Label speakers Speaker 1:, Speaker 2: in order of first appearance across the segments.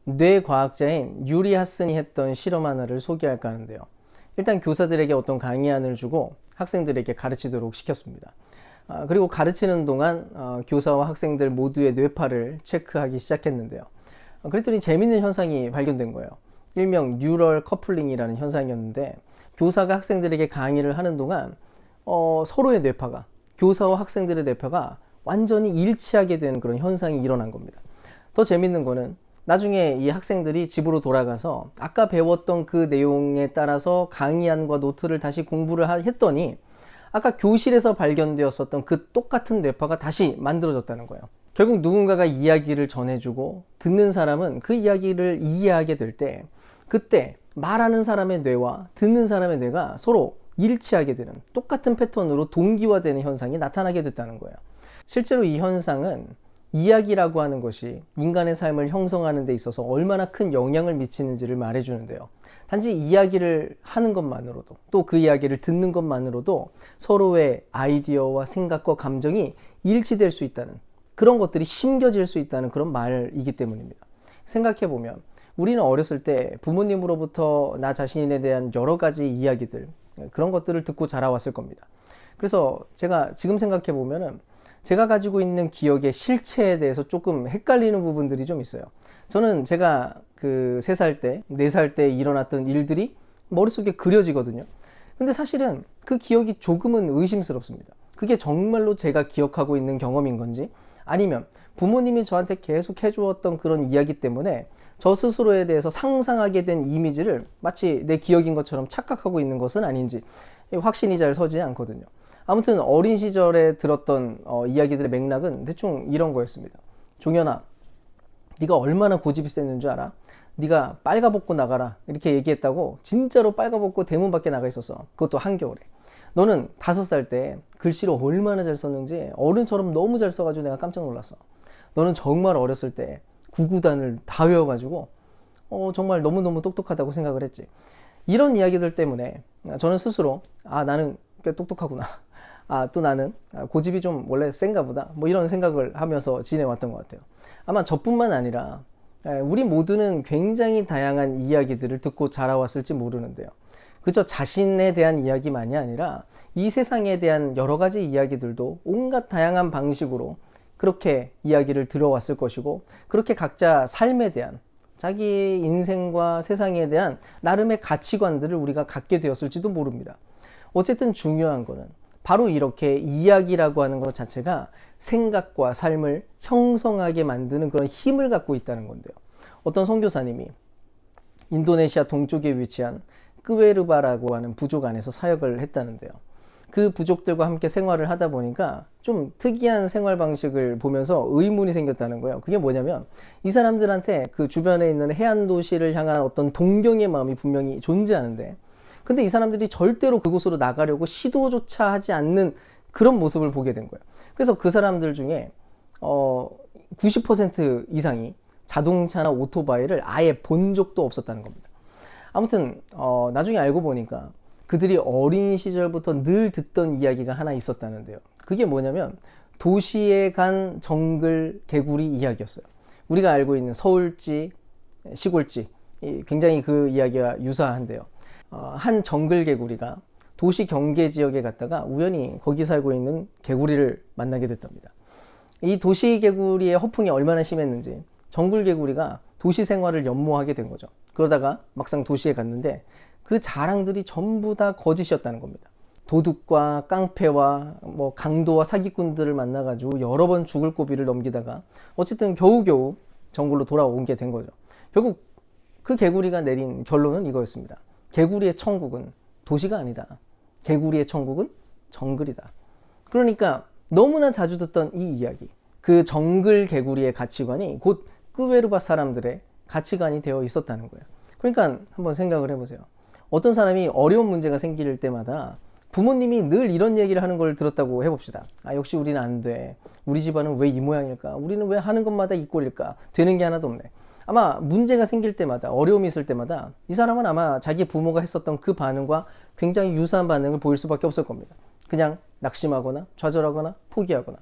Speaker 1: 뇌과학자인 유리 하슨이 했던 실험 하나를 소개할까 하는데요. 일단 교사들에게 어떤 강의안을 주고 학생들에게 가르치도록 시켰습니다. 그리고 가르치는 동안 교사와 학생들 모두의 뇌파를 체크하기 시작했는데요. 그랬더니 재밌는 현상이 발견된 거예요. 일명 뉴럴 커플링이라는 현상이었는데, 교사가 학생들에게 강의를 하는 동안 서로의 뇌파가, 교사와 학생들의 뇌파가 완전히 일치하게 되는 그런 현상이 일어난 겁니다. 더 재밌는 거는 나중에 이 학생들이 집으로 돌아가서 아까 배웠던 그 내용에 따라서 강의안과 노트를 다시 공부를 했더니 아까 교실에서 발견되었었던 그 똑같은 뇌파가 다시 만들어졌다는 거예요. 결국 누군가가 이야기를 전해주고 듣는 사람은 그 이야기를 이해하게 될 때, 그때 말하는 사람의 뇌와 듣는 사람의 뇌가 서로 일치하게 되는, 똑같은 패턴으로 동기화되는 현상이 나타나게 됐다는 거예요. 실제로 이 현상은 이야기라고 하는 것이 인간의 삶을 형성하는 데 있어서 얼마나 큰 영향을 미치는지를 말해주는데요. 단지 이야기를 하는 것만으로도, 또 그 이야기를 듣는 것만으로도 서로의 아이디어와 생각과 감정이 일치될 수 있다는, 그런 것들이 심겨질 수 있다는 그런 말이기 때문입니다. 생각해보면 우리는 어렸을 때 부모님으로부터 나 자신에 대한 여러 가지 이야기들, 그런 것들을 듣고 자라왔을 겁니다. 그래서 제가 지금 생각해보면은 제가 가지고 있는 기억의 실체에 대해서 조금 헷갈리는 부분들이 좀 있어요. 저는 제가 그 3살 때, 4살 때 일어났던 일들이 머릿속에 그려지거든요. 근데 사실은 그 기억이 조금은 의심스럽습니다. 그게 정말로 제가 기억하고 있는 경험인 건지, 아니면 부모님이 저한테 계속 해주었던 그런 이야기 때문에 저 스스로에 대해서 상상하게 된 이미지를 마치 내 기억인 것처럼 착각하고 있는 것은 아닌지 확신이 잘 서지 않거든요. 아무튼 어린 시절에 들었던 이야기들의 맥락은 대충 이런 거였습니다. 종현아, 네가 얼마나 고집이 셌는 줄 알아? 네가 빨가벗고 나가라, 이렇게 얘기했다고 진짜로 빨가벗고 대문 밖에 나가 있었어. 그것도 한겨울에. 너는 5살 때 글씨를 얼마나 잘 썼는지 어른처럼 너무 잘 써가지고 내가 깜짝 놀랐어. 너는 정말 어렸을 때 구구단을 다 외워가지고 정말 너무너무 똑똑하다고 생각을 했지. 이런 이야기들 때문에 저는 스스로 나는 꽤 똑똑하구나, 또 나는 고집이 좀 원래 센가 보다, 뭐 이런 생각을 하면서 지내왔던 것 같아요. 아마 저뿐만 아니라 우리 모두는 굉장히 다양한 이야기들을 듣고 자라왔을지 모르는데요. 그저 자신에 대한 이야기만이 아니라 이 세상에 대한 여러 가지 이야기들도 온갖 다양한 방식으로 그렇게 이야기를 들어왔을 것이고, 그렇게 각자 삶에 대한, 자기 인생과 세상에 대한 나름의 가치관들을 우리가 갖게 되었을지도 모릅니다. 어쨌든 중요한 거는 바로 이렇게 이야기라고 하는 것 자체가 생각과 삶을 형성하게 만드는 그런 힘을 갖고 있다는 건데요. 어떤 선교사님이 인도네시아 동쪽에 위치한 끄웨르바라고 하는 부족 안에서 사역을 했다는데요. 그 부족들과 함께 생활을 하다 보니까 좀 특이한 생활 방식을 보면서 의문이 생겼다는 거예요. 그게 뭐냐면, 이 사람들한테 그 주변에 있는 해안 도시를 향한 어떤 동경의 마음이 분명히 존재하는데, 근데 이 사람들이 절대로 그곳으로 나가려고 시도조차 하지 않는 그런 모습을 보게 된 거예요. 그래서 그 사람들 중에 90% 이상이 자동차나 오토바이를 아예 본 적도 없었다는 겁니다. 아무튼 나중에 알고 보니까 그들이 어린 시절부터 늘 듣던 이야기가 하나 있었다는데요. 그게 뭐냐면 도시에 간 정글 개구리 이야기였어요. 우리가 알고 있는 서울지, 시골지, 굉장히 그 이야기와 유사한데요. 한 정글 개구리가 도시 경계 지역에 갔다가 우연히 거기 살고 있는 개구리를 만나게 됐답니다. 이 도시 개구리의 허풍이 얼마나 심했는지 정글 개구리가 도시 생활을 연모하게 된 거죠. 그러다가 막상 도시에 갔는데 그 자랑들이 전부 다 거짓이었다는 겁니다. 도둑과 깡패와 강도와 사기꾼들을 만나가지고 여러 번 죽을 고비를 넘기다가 어쨌든 겨우겨우 정글로 돌아온 게 된 거죠. 결국 그 개구리가 내린 결론은 이거였습니다. 개구리의 천국은 도시가 아니다. 개구리의 천국은 정글이다. 그러니까 너무나 자주 듣던 이 이야기, 그 정글 개구리의 가치관이 곧 끄웨르바 사람들의 가치관이 되어 있었다는 거예요. 그러니까 한번 생각을 해보세요. 어떤 사람이 어려운 문제가 생길 때마다 부모님이 늘 이런 얘기를 하는 걸 들었다고 해봅시다. 역시 우리는 안 돼. 우리 집안은 왜 이 모양일까? 우리는 왜 하는 것마다 이 꼴일까? 되는 게 하나도 없네. 아마 문제가 생길 때마다, 어려움이 있을 때마다 이 사람은 아마 자기 부모가 했었던 그 반응과 굉장히 유사한 반응을 보일 수밖에 없을 겁니다. 그냥 낙심하거나 좌절하거나 포기하거나.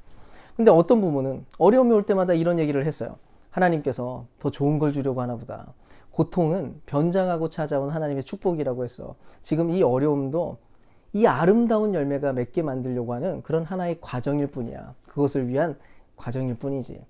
Speaker 1: 근데 어떤 부모는 어려움이 올 때마다 이런 얘기를 했어요. 하나님께서 더 좋은 걸 주려고 하나 보다. 고통은 변장하고 찾아온 하나님의 축복이라고 했어. 지금 이 어려움도 이 아름다운 열매가 맺게 만들려고 하는 그런 하나의 과정일 뿐이야. 그것을 위한 과정일 뿐이지.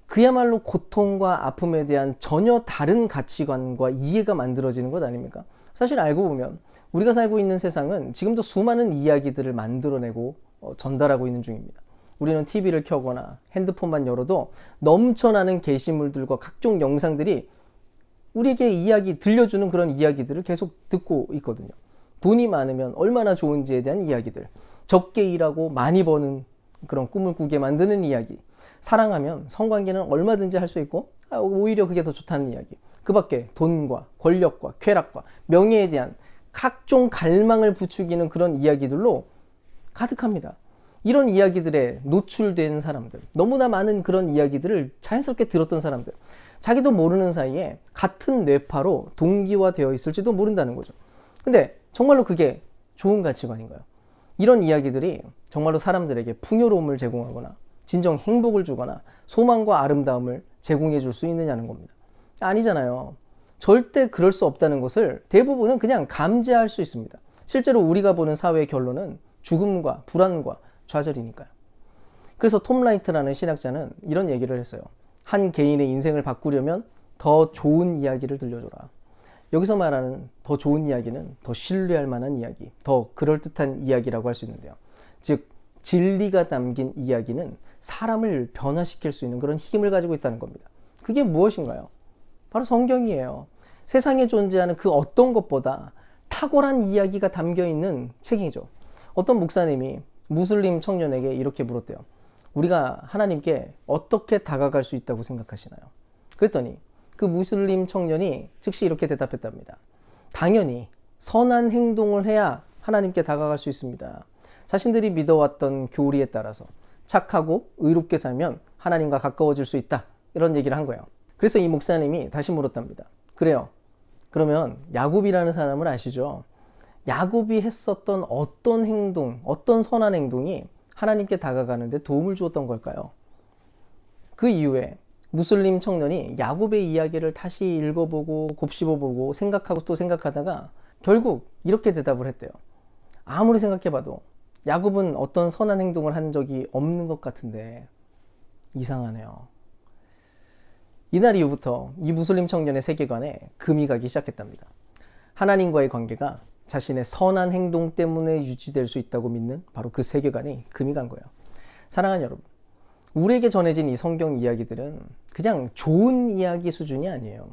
Speaker 1: 그야말로 고통과 아픔에 대한 전혀 다른 가치관과 이해가 만들어지는 것 아닙니까? 사실 알고 보면 우리가 살고 있는 세상은 지금도 수많은 이야기들을 만들어내고 전달하고 있는 중입니다. 우리는 TV를 켜거나 핸드폰만 열어도 넘쳐나는 게시물들과 각종 영상들이 우리에게 이야기 들려주는 그런 이야기들을 계속 듣고 있거든요. 돈이 많으면 얼마나 좋은지에 대한 이야기들, 적게 일하고 많이 버는 그런 꿈을 꾸게 만드는 이야기, 사랑하면 성관계는 얼마든지 할 수 있고 오히려 그게 더 좋다는 이야기, 그 밖에 돈과 권력과 쾌락과 명예에 대한 각종 갈망을 부추기는 그런 이야기들로 가득합니다. 이런 이야기들에 노출된 사람들, 너무나 많은 그런 이야기들을 자연스럽게 들었던 사람들, 자기도 모르는 사이에 같은 뇌파로 동기화되어 있을지도 모른다는 거죠. 근데 정말로 그게 좋은 가치관인가요? 이런 이야기들이 정말로 사람들에게 풍요로움을 제공하거나 진정 행복을 주거나 소망과 아름다움을 제공해 줄 수 있느냐는 겁니다. 아니잖아요. 절대 그럴 수 없다는 것을 대부분은 그냥 감지할 수 있습니다. 실제로 우리가 보는 사회의 결론은 죽음과 불안과 좌절이니까요. 그래서 톰 라이트라는 신학자는 이런 얘기를 했어요. 한 개인의 인생을 바꾸려면 더 좋은 이야기를 들려줘라. 여기서 말하는 더 좋은 이야기는 더 신뢰할 만한 이야기, 더 그럴듯한 이야기라고 할 수 있는데요. 즉 진리가 담긴 이야기는 사람을 변화시킬 수 있는 그런 힘을 가지고 있다는 겁니다. 그게 무엇인가요? 바로 성경이에요. 세상에 존재하는 그 어떤 것보다 탁월한 이야기가 담겨있는 책이죠. 어떤 목사님이 무슬림 청년에게 이렇게 물었대요. 우리가 하나님께 어떻게 다가갈 수 있다고 생각하시나요? 그랬더니 그 무슬림 청년이 즉시 이렇게 대답했답니다. 당연히 선한 행동을 해야 하나님께 다가갈 수 있습니다. 자신들이 믿어왔던 교리에 따라서 착하고 의롭게 살면 하나님과 가까워질 수 있다. 이런 얘기를 한 거예요. 그래서 이 목사님이 다시 물었답니다. 그래요. 그러면 야곱이라는 사람을 아시죠? 야곱이 했었던 어떤 행동, 어떤 선한 행동이 하나님께 다가가는데 도움을 주었던 걸까요? 그 이후에 무슬림 청년이 야곱의 이야기를 다시 읽어보고 곱씹어보고 생각하고 또 생각하다가 결국 이렇게 대답을 했대요. 아무리 생각해봐도 야곱은 어떤 선한 행동을 한 적이 없는 것 같은데 이상하네요. 이날 이후부터 이 무슬림 청년의 세계관에 금이 가기 시작했답니다. 하나님과의 관계가 자신의 선한 행동 때문에 유지될 수 있다고 믿는 바로 그 세계관이 금이 간 거예요. 사랑하는 여러분, 우리에게 전해진 이 성경 이야기들은 그냥 좋은 이야기 수준이 아니에요.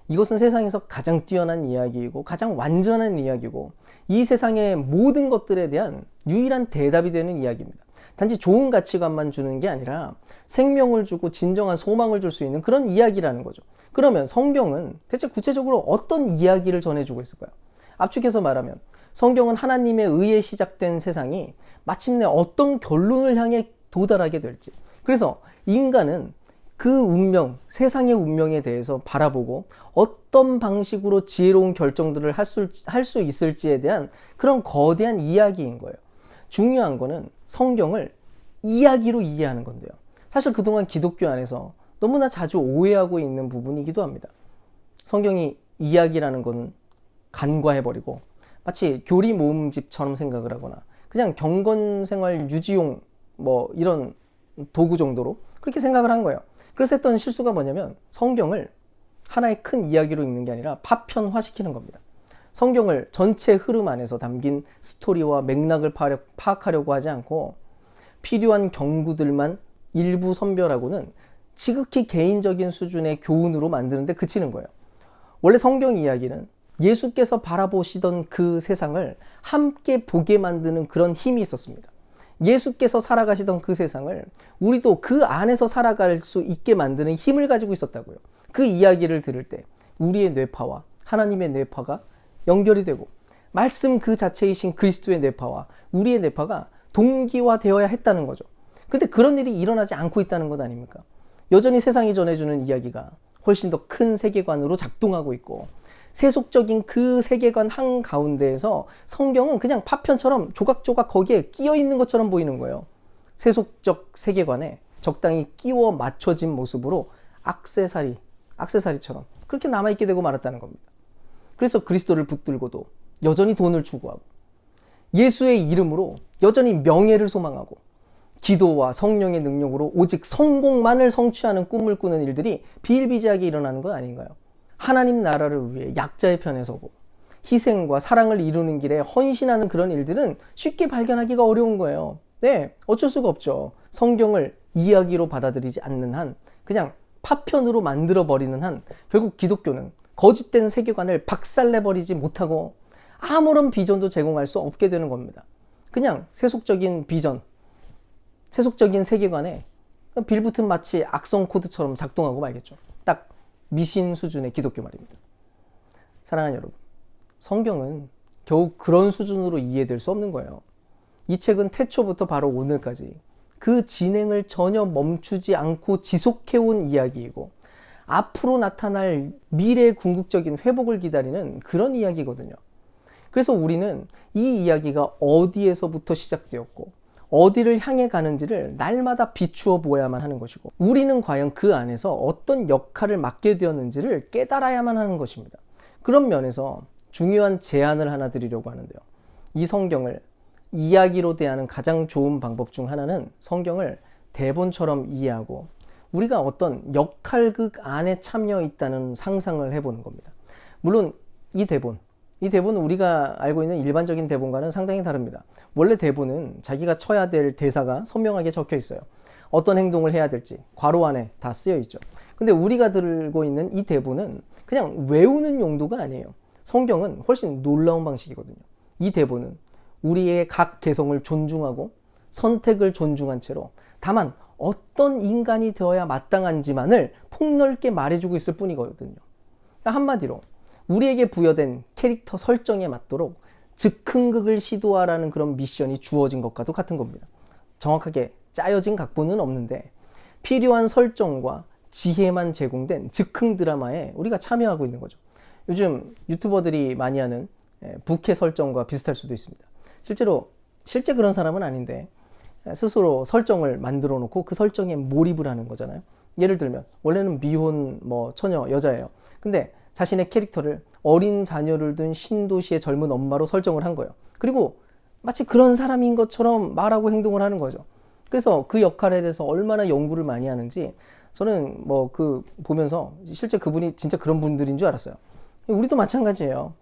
Speaker 1: 이것은 세상에서 가장 뛰어난 이야기이고 가장 완전한 이야기고 이 세상의 모든 것들에 대한 유일한 대답이 되는 이야기입니다. 단지 좋은 가치관만 주는 게 아니라 생명을 주고 진정한 소망을 줄 수 있는 그런 이야기라는 거죠. 그러면 성경은 대체 구체적으로 어떤 이야기를 전해주고 있을까요? 압축해서 말하면 성경은 하나님의 의에 시작된 세상이 마침내 어떤 결론을 향해 도달하게 될지, 그래서 인간은 그 운명, 세상의 운명에 대해서 바라보고 어떤 방식으로 지혜로운 결정들을 할 수 있을지에 대한 그런 거대한 이야기인 거예요. 중요한 거는 성경을 이야기로 이해하는 건데요. 사실 그동안 기독교 안에서 너무나 자주 오해하고 있는 부분이기도 합니다. 성경이 이야기라는 거는 간과해버리고 마치 교리 모음집처럼 생각을 하거나 그냥 경건생활 유지용 이런 도구 정도로 그렇게 생각을 한 거예요. 그래서 했던 실수가 뭐냐면 성경을 하나의 큰 이야기로 읽는 게 아니라 파편화시키는 겁니다. 성경을 전체 흐름 안에서 담긴 스토리와 맥락을 파악하려고 하지 않고 필요한 경구들만 일부 선별하고는 지극히 개인적인 수준의 교훈으로 만드는 데 그치는 거예요. 원래 성경 이야기는 예수께서 바라보시던 그 세상을 함께 보게 만드는 그런 힘이 있었습니다. 예수께서 살아가시던 그 세상을 우리도 그 안에서 살아갈 수 있게 만드는 힘을 가지고 있었다고요. 그 이야기를 들을 때 우리의 뇌파와 하나님의 뇌파가 연결이 되고 말씀 그 자체이신 그리스도의 뇌파와 우리의 뇌파가 동기화되어야 했다는 거죠. 근데 그런 일이 일어나지 않고 있다는 것 아닙니까? 여전히 세상이 전해주는 이야기가 훨씬 더 큰 세계관으로 작동하고 있고 세속적인 그 세계관 한가운데에서 성경은 그냥 파편처럼 조각조각 거기에 끼어 있는 것처럼 보이는 거예요. 세속적 세계관에 적당히 끼워 맞춰진 모습으로 액세서리처럼 그렇게 남아있게 되고 말았다는 겁니다. 그래서 그리스도를 붙들고도 여전히 돈을 추구하고 예수의 이름으로 여전히 명예를 소망하고 기도와 성령의 능력으로 오직 성공만을 성취하는 꿈을 꾸는 일들이 비일비재하게 일어나는 건 아닌가요? 하나님 나라를 위해 약자의 편에 서고 희생과 사랑을 이루는 길에 헌신하는 그런 일들은 쉽게 발견하기가 어려운 거예요. 네, 어쩔 수가 없죠. 성경을 이야기로 받아들이지 않는 한, 그냥 파편으로 만들어버리는 한, 결국 기독교는 거짓된 세계관을 박살내버리지 못하고 아무런 비전도 제공할 수 없게 되는 겁니다. 그냥 세속적인 비전, 세속적인 세계관에 빌붙은 마치 악성 코드처럼 작동하고 말겠죠. 딱 미신 수준의 기독교 말입니다. 사랑하는 여러분, 성경은 겨우 그런 수준으로 이해될 수 없는 거예요. 이 책은 태초부터 바로 오늘까지 그 진행을 전혀 멈추지 않고 지속해온 이야기이고 앞으로 나타날 미래의 궁극적인 회복을 기다리는 그런 이야기거든요. 그래서 우리는 이 이야기가 어디에서부터 시작되었고 어디를 향해 가는지를 날마다 비추어 보아야만 하는 것이고 우리는 과연 그 안에서 어떤 역할을 맡게 되었는지를 깨달아야만 하는 것입니다. 그런 면에서 중요한 제안을 하나 드리려고 하는데요. 이 성경을 이야기로 대하는 가장 좋은 방법 중 하나는 성경을 대본처럼 이해하고 우리가 어떤 역할극 안에 참여 있다는 상상을 해보는 겁니다. 물론 이 대본은 우리가 알고 있는 일반적인 대본과는 상당히 다릅니다. 원래 대본은 자기가 쳐야 될 대사가 선명하게 적혀 있어요. 어떤 행동을 해야 될지 괄호 안에 다 쓰여 있죠. 근데 우리가 들고 있는 이 대본은 그냥 외우는 용도가 아니에요. 성경은 훨씬 놀라운 방식이거든요. 이 대본은 우리의 각 개성을 존중하고 선택을 존중한 채로 다만 어떤 인간이 되어야 마땅한지만을 폭넓게 말해주고 있을 뿐이거든요. 그러니까 한마디로 우리에게 부여된 캐릭터 설정에 맞도록 즉흥극을 시도하라는 그런 미션이 주어진 것과도 같은 겁니다. 정확하게 짜여진 각본은 없는데 필요한 설정과 지혜만 제공된 즉흥 드라마에 우리가 참여하고 있는 거죠. 요즘 유튜버들이 많이 하는 부캐 설정과 비슷할 수도 있습니다. 실제 그런 사람은 아닌데 스스로 설정을 만들어 놓고 그 설정에 몰입을 하는 거잖아요. 예를 들면 원래는 미혼 처녀 여자예요. 근데 자신의 캐릭터를 어린 자녀를 둔 신도시의 젊은 엄마로 설정을 한 거예요. 그리고 마치 그런 사람인 것처럼 말하고 행동을 하는 거죠. 그래서 그 역할에 대해서 얼마나 연구를 많이 하는지 저는 보면서 실제 그분이 진짜 그런 분들인 줄 알았어요. 우리도 마찬가지예요.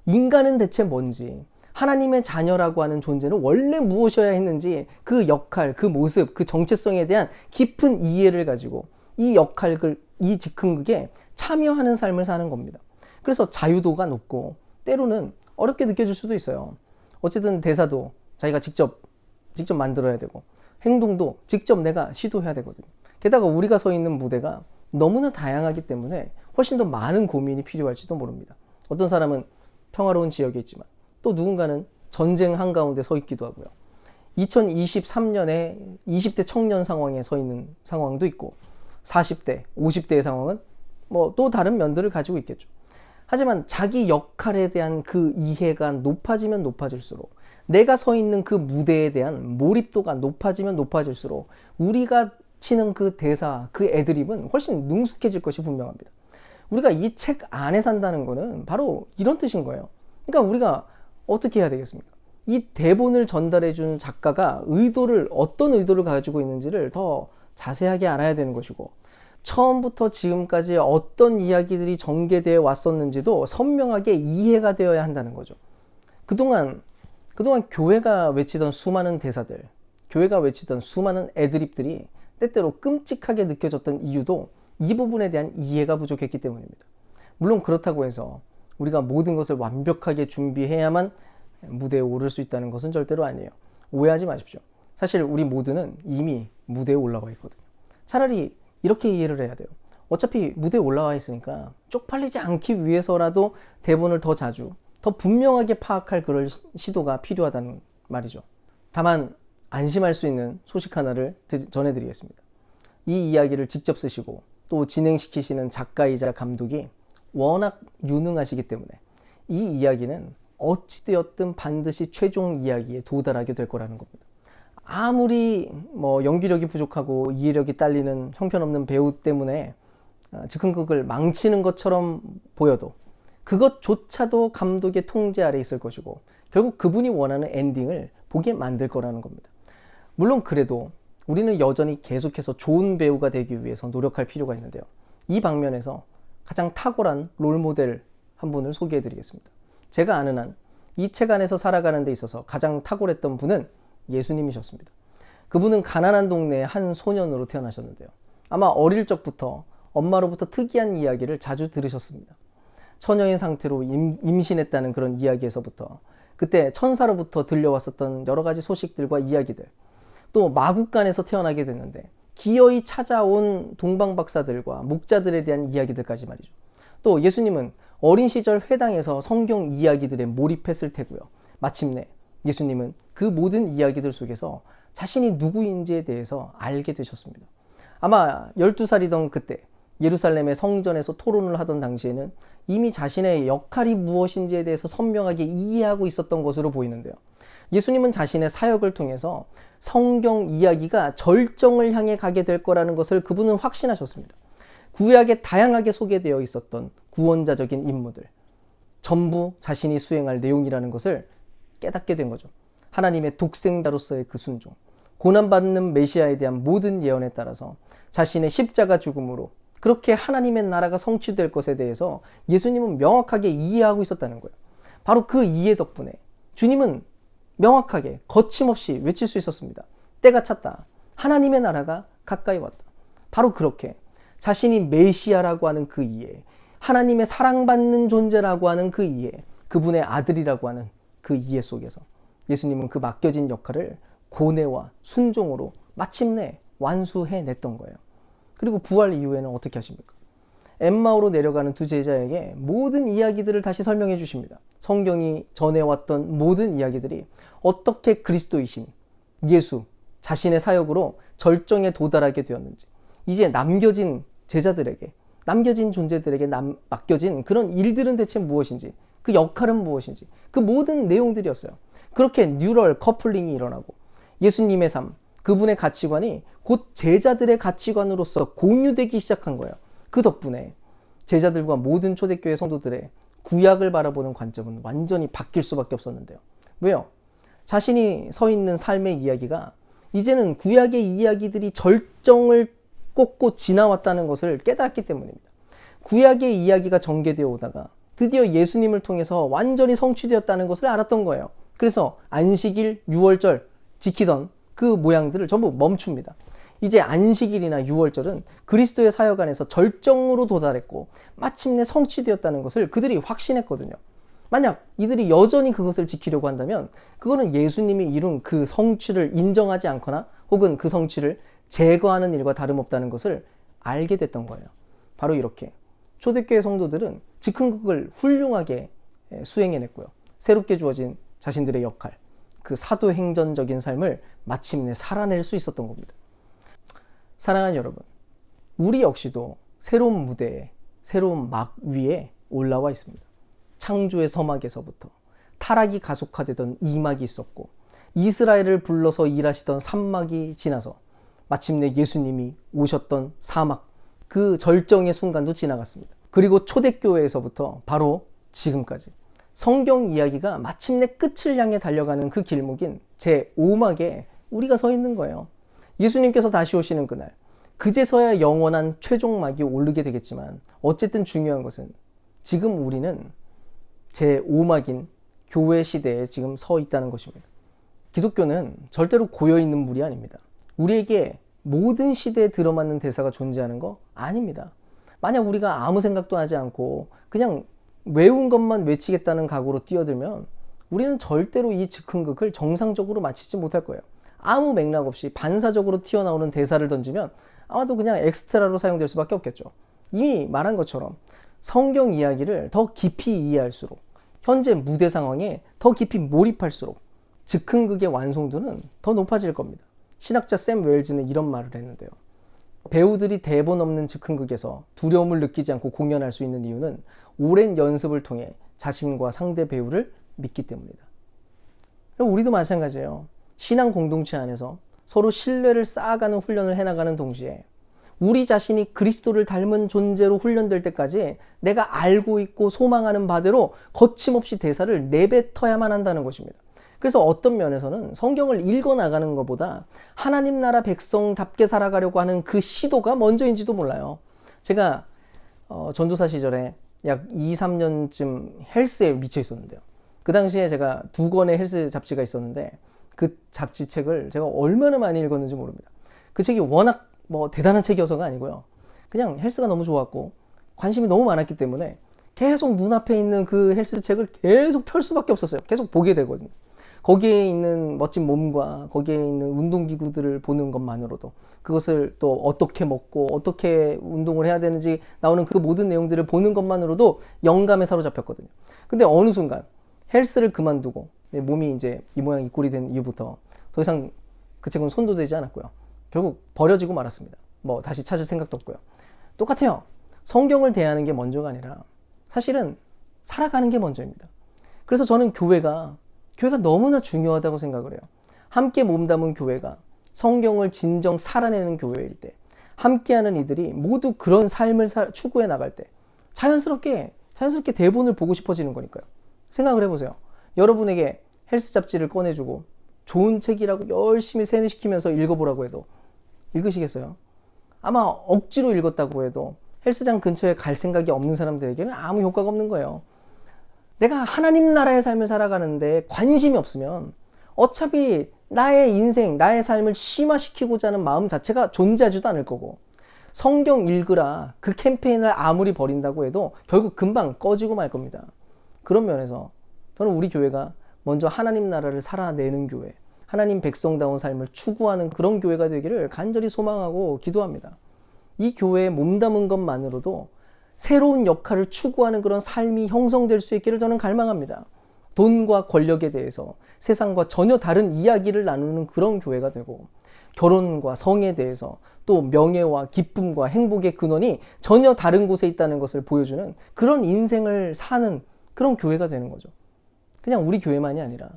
Speaker 1: 인간은 대체 뭔지, 하나님의 자녀라고 하는 존재는 원래 무엇이어야 했는지 그 역할, 그 모습, 그 정체성에 대한 깊은 이해를 가지고 이 역할을, 이 즉흥극에 참여하는 삶을 사는 겁니다. 그래서 자유도가 높고 때로는 어렵게 느껴질 수도 있어요. 어쨌든 대사도 자기가 직접 만들어야 되고 행동도 직접 내가 시도해야 되거든요. 게다가 우리가 서 있는 무대가 너무나 다양하기 때문에 훨씬 더 많은 고민이 필요할지도 모릅니다. 어떤 사람은 평화로운 지역에 있지만 또 누군가는 전쟁 한가운데 서 있기도 하고요. 2023년에 20대 청년 상황에 서 있는 상황도 있고 40대, 50대의 상황은 또 다른 면들을 가지고 있겠죠. 하지만 자기 역할에 대한 그 이해가 높아지면 높아질수록 내가 서 있는 그 무대에 대한 몰입도가 높아지면 높아질수록 우리가 치는 그 대사, 그 애드립은 훨씬 능숙해질 것이 분명합니다. 우리가 이 책 안에 산다는 거는 바로 이런 뜻인 거예요. 그러니까 우리가 어떻게 해야 되겠습니까? 이 대본을 전달해 준 작가가 어떤 의도를 가지고 있는지를 더 자세하게 알아야 되는 것이고 처음부터 지금까지 어떤 이야기들이 전개되어 왔었는지도 선명하게 이해가 되어야 한다는 거죠. 그동안 교회가 외치던 수많은 대사들, 교회가 외치던 수많은 애드립들이 때때로 끔찍하게 느껴졌던 이유도 이 부분에 대한 이해가 부족했기 때문입니다. 물론 그렇다고 해서 우리가 모든 것을 완벽하게 준비해야만 무대에 오를 수 있다는 것은 절대로 아니에요. 오해하지 마십시오. 사실 우리 모두는 이미 무대에 올라와 있거든요. 차라리 이렇게 이해를 해야 돼요. 어차피 무대에 올라와 있으니까 쪽팔리지 않기 위해서라도 대본을 더 자주, 더 분명하게 파악할 그럴 시도가 필요하다는 말이죠. 다만 안심할 수 있는 소식 하나를 전해드리겠습니다. 이 이야기를 직접 쓰시고 또 진행시키시는 작가이자 감독이 워낙 유능하시기 때문에 이 이야기는 어찌되었든 반드시 최종 이야기에 도달하게 될 거라는 겁니다. 아무리 연기력이 부족하고 이해력이 딸리는 형편없는 배우 때문에 즉흥극을 망치는 것처럼 보여도 그것조차도 감독의 통제 아래 있을 것이고 결국 그분이 원하는 엔딩을 보게 만들 거라는 겁니다. 물론 그래도 우리는 여전히 계속해서 좋은 배우가 되기 위해서 노력할 필요가 있는데요. 이 방면에서 가장 탁월한 롤모델 한 분을 소개해 드리겠습니다. 제가 아는 한 이 책 안에서 살아가는 데 있어서 가장 탁월했던 분은 예수님이셨습니다. 그분은 가난한 동네의 한 소년으로 태어나셨는데요. 아마 어릴 적부터 엄마로부터 특이한 이야기를 자주 들으셨습니다. 처녀인 상태로 임신했다는 그런 이야기에서부터 그때 천사로부터 들려왔었던 여러 가지 소식들과 이야기들, 또 마국간에서 태어나게 됐는데 기어이 찾아온 동방박사들과 목자들에 대한 이야기들까지 말이죠. 또 예수님은 어린 시절 회당에서 성경 이야기들에 몰입했을 테고요. 마침내 예수님은 그 모든 이야기들 속에서 자신이 누구인지에 대해서 알게 되셨습니다. 아마 12살이던 그때 예루살렘의 성전에서 토론을 하던 당시에는 이미 자신의 역할이 무엇인지에 대해서 선명하게 이해하고 있었던 것으로 보이는데요. 예수님은 자신의 사역을 통해서 성경 이야기가 절정을 향해 가게 될 거라는 것을 그분은 확신하셨습니다. 구약에 다양하게 소개되어 있었던 구원자적인 임무들, 전부 자신이 수행할 내용이라는 것을 깨닫게 된 거죠. 하나님의 독생자로서의 그 순종, 고난받는 메시아에 대한 모든 예언에 따라서 자신의 십자가 죽음으로 그렇게 하나님의 나라가 성취될 것에 대해서 예수님은 명확하게 이해하고 있었다는 거예요. 바로 그 이해 덕분에 주님은 명확하게 거침없이 외칠 수 있었습니다. 때가 찼다. 하나님의 나라가 가까이 왔다. 바로 그렇게 자신이 메시아라고 하는 그 이해, 하나님의 사랑받는 존재라고 하는 그 이해, 그분의 아들이라고 하는 그 이해 속에서 예수님은 그 맡겨진 역할을 고뇌와 순종으로 마침내 완수해냈던 거예요. 그리고 부활 이후에는 어떻게 하십니까? 엠마오로 내려가는 두 제자에게 모든 이야기들을 다시 설명해 주십니다. 성경이 전해왔던 모든 이야기들이 어떻게 그리스도이신 예수 자신의 사역으로 절정에 도달하게 되었는지, 이제 남겨진 제자들에게, 남겨진 존재들에게 맡겨진 그런 일들은 대체 무엇인지, 그 역할은 무엇인지, 그 모든 내용들이었어요. 그렇게 뉴럴 커플링이 일어나고 예수님의 삶, 그분의 가치관이 곧 제자들의 가치관으로서 공유되기 시작한 거예요. 그 덕분에 제자들과 모든 초대교회 성도들의 구약을 바라보는 관점은 완전히 바뀔 수밖에 없었는데요. 왜요? 자신이 서 있는 삶의 이야기가 이제는 구약의 이야기들이 절정을 꽂고 지나왔다는 것을 깨달았기 때문입니다. 구약의 이야기가 전개되어 오다가 드디어 예수님을 통해서 완전히 성취되었다는 것을 알았던 거예요. 그래서 안식일, 유월절 지키던 그 모양들을 전부 멈춥니다. 이제 안식일이나 유월절은 그리스도의 사역 안에서 절정으로 도달했고 마침내 성취되었다는 것을 그들이 확신했거든요. 만약 이들이 여전히 그것을 지키려고 한다면 그거는 예수님이 이룬 그 성취를 인정하지 않거나 혹은 그 성취를 제거하는 일과 다름없다는 것을 알게 됐던 거예요. 바로 이렇게 초대교회 성도들은 즉흥극을 훌륭하게 수행해냈고요. 새롭게 주어진 자신들의 역할, 그 사도행전적인 삶을 마침내 살아낼 수 있었던 겁니다. 사랑하는 여러분, 우리 역시도 새로운 무대에, 새로운 막 위에 올라와 있습니다. 창조의 서막에서부터 타락이 가속화되던 2막이 있었고 이스라엘을 불러서 일하시던 3막이 지나서 마침내 예수님이 오셨던 4막, 그 절정의 순간도 지나갔습니다. 그리고 초대교회에서부터 바로 지금까지 성경 이야기가 마침내 끝을 향해 달려가는 그 길목인 제5막에 우리가 서 있는 거예요. 예수님께서 다시 오시는 그날, 그제서야 영원한 최종막이 오르게 되겠지만 어쨌든 중요한 것은 지금 우리는 제5막인 교회 시대에 지금 서 있다는 것입니다. 기독교는 절대로 고여있는 물이 아닙니다. 우리에게 모든 시대에 들어맞는 대사가 존재하는 거 아닙니다. 만약 우리가 아무 생각도 하지 않고 그냥 외운 것만 외치겠다는 각오로 뛰어들면 우리는 절대로 이 즉흥극을 정상적으로 마치지 못할 거예요. 아무 맥락 없이 반사적으로 튀어나오는 대사를 던지면 아마도 그냥 엑스트라로 사용될 수밖에 없겠죠. 이미 말한 것처럼 성경 이야기를 더 깊이 이해할수록, 현재 무대 상황에 더 깊이 몰입할수록 즉흥극의 완성도는 더 높아질 겁니다. 신학자 샘 웰즈는 이런 말을 했는데요. 배우들이 대본 없는 즉흥극에서 두려움을 느끼지 않고 공연할 수 있는 이유는 오랜 연습을 통해 자신과 상대 배우를 믿기 때문이다. 우리도 마찬가지예요. 신앙 공동체 안에서 서로 신뢰를 쌓아가는 훈련을 해나가는 동시에 우리 자신이 그리스도를 닮은 존재로 훈련될 때까지 내가 알고 있고 소망하는 바대로 거침없이 대사를 내뱉어야만 한다는 것입니다. 그래서 어떤 면에서는 성경을 읽어 나가는 것보다 하나님 나라 백성답게 살아가려고 하는 그 시도가 먼저인지도 몰라요. 제가 전도사 시절에 약 2, 3년쯤 헬스에 미쳐 있었는데요. 그 당시에 제가 2권의 헬스 잡지가 있었는데 그 잡지책을 제가 얼마나 많이 읽었는지 모릅니다. 그 책이 워낙 대단한 책이어서가 아니고요. 그냥 헬스가 너무 좋았고 관심이 너무 많았기 때문에 계속 눈앞에 있는 그 헬스 책을 계속 펼 수밖에 없었어요. 계속 보게 되거든요. 거기에 있는 멋진 몸과 거기에 있는 운동기구들을 보는 것만으로도 그것을 또 어떻게 먹고 어떻게 운동을 해야 되는지 나오는 그 모든 내용들을 보는 것만으로도 영감에 사로잡혔거든요. 근데 어느 순간 헬스를 그만두고 몸이 이제 이 모양 이 꼴이 된 이후부터 더 이상 그 책은 손도 대지 않았고요. 결국 버려지고 말았습니다. 다시 찾을 생각도 없고요. 똑같아요. 성경을 대하는 게 먼저가 아니라 사실은 살아가는 게 먼저입니다. 그래서 저는 교회가 너무나 중요하다고 생각을 해요. 함께 몸담은 교회가 성경을 진정 살아내는 교회일 때 함께하는 이들이 모두 그런 삶을 추구해 나갈 때 자연스럽게 대본을 보고 싶어지는 거니까요. 생각을 해보세요. 여러분에게 헬스 잡지를 꺼내주고 좋은 책이라고 열심히 세뇌시키면서 읽어보라고 해도 읽으시겠어요? 아마 억지로 읽었다고 해도 헬스장 근처에 갈 생각이 없는 사람들에게는 아무 효과가 없는 거예요. 내가 하나님 나라의 삶을 살아가는데 관심이 없으면 어차피 나의 인생, 나의 삶을 심화시키고자 하는 마음 자체가 존재하지도 않을 거고 성경 읽으라 그 캠페인을 아무리 벌인다고 해도 결국 금방 꺼지고 말 겁니다. 그런 면에서 저는 우리 교회가 먼저 하나님 나라를 살아내는 교회, 하나님 백성다운 삶을 추구하는 그런 교회가 되기를 간절히 소망하고 기도합니다. 이 교회에 몸담은 것만으로도 새로운 역할을 추구하는 그런 삶이 형성될 수 있기를 저는 갈망합니다. 돈과 권력에 대해서 세상과 전혀 다른 이야기를 나누는 그런 교회가 되고 결혼과 성에 대해서 또 명예와 기쁨과 행복의 근원이 전혀 다른 곳에 있다는 것을 보여주는 그런 인생을 사는 그런 교회가 되는 거죠. 그냥 우리 교회만이 아니라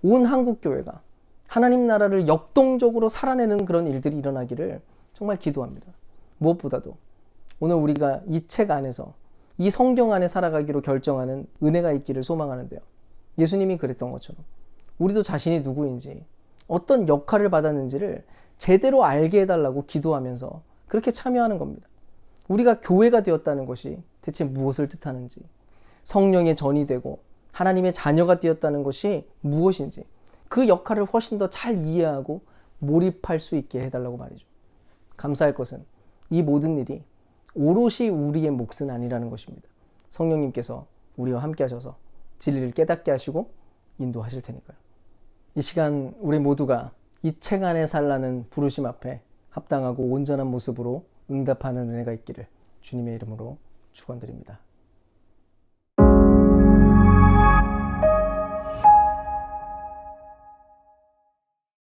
Speaker 1: 온 한국 교회가 하나님 나라를 역동적으로 살아내는 그런 일들이 일어나기를 정말 기도합니다. 무엇보다도 오늘 우리가 이 책 안에서 이 성경 안에 살아가기로 결정하는 은혜가 있기를 소망하는데요. 예수님이 그랬던 것처럼 우리도 자신이 누구인지 어떤 역할을 받았는지를 제대로 알게 해달라고 기도하면서 그렇게 참여하는 겁니다. 우리가 교회가 되었다는 것이 대체 무엇을 뜻하는지, 성령의 전이 되고 하나님의 자녀가 되었다는 것이 무엇인지 그 역할을 훨씬 더 잘 이해하고 몰입할 수 있게 해달라고 말이죠. 감사할 것은 이 모든 일이 오롯이 우리의 몫은 아니라는 것입니다. 성령님께서 우리와 함께 하셔서 진리를 깨닫게 하시고 인도하실 테니까요. 이 시간 우리 모두가 이 책 안에 살라는 부르심 앞에 합당하고 온전한 모습으로 응답하는 은혜가 있기를 주님의 이름으로 축원드립니다.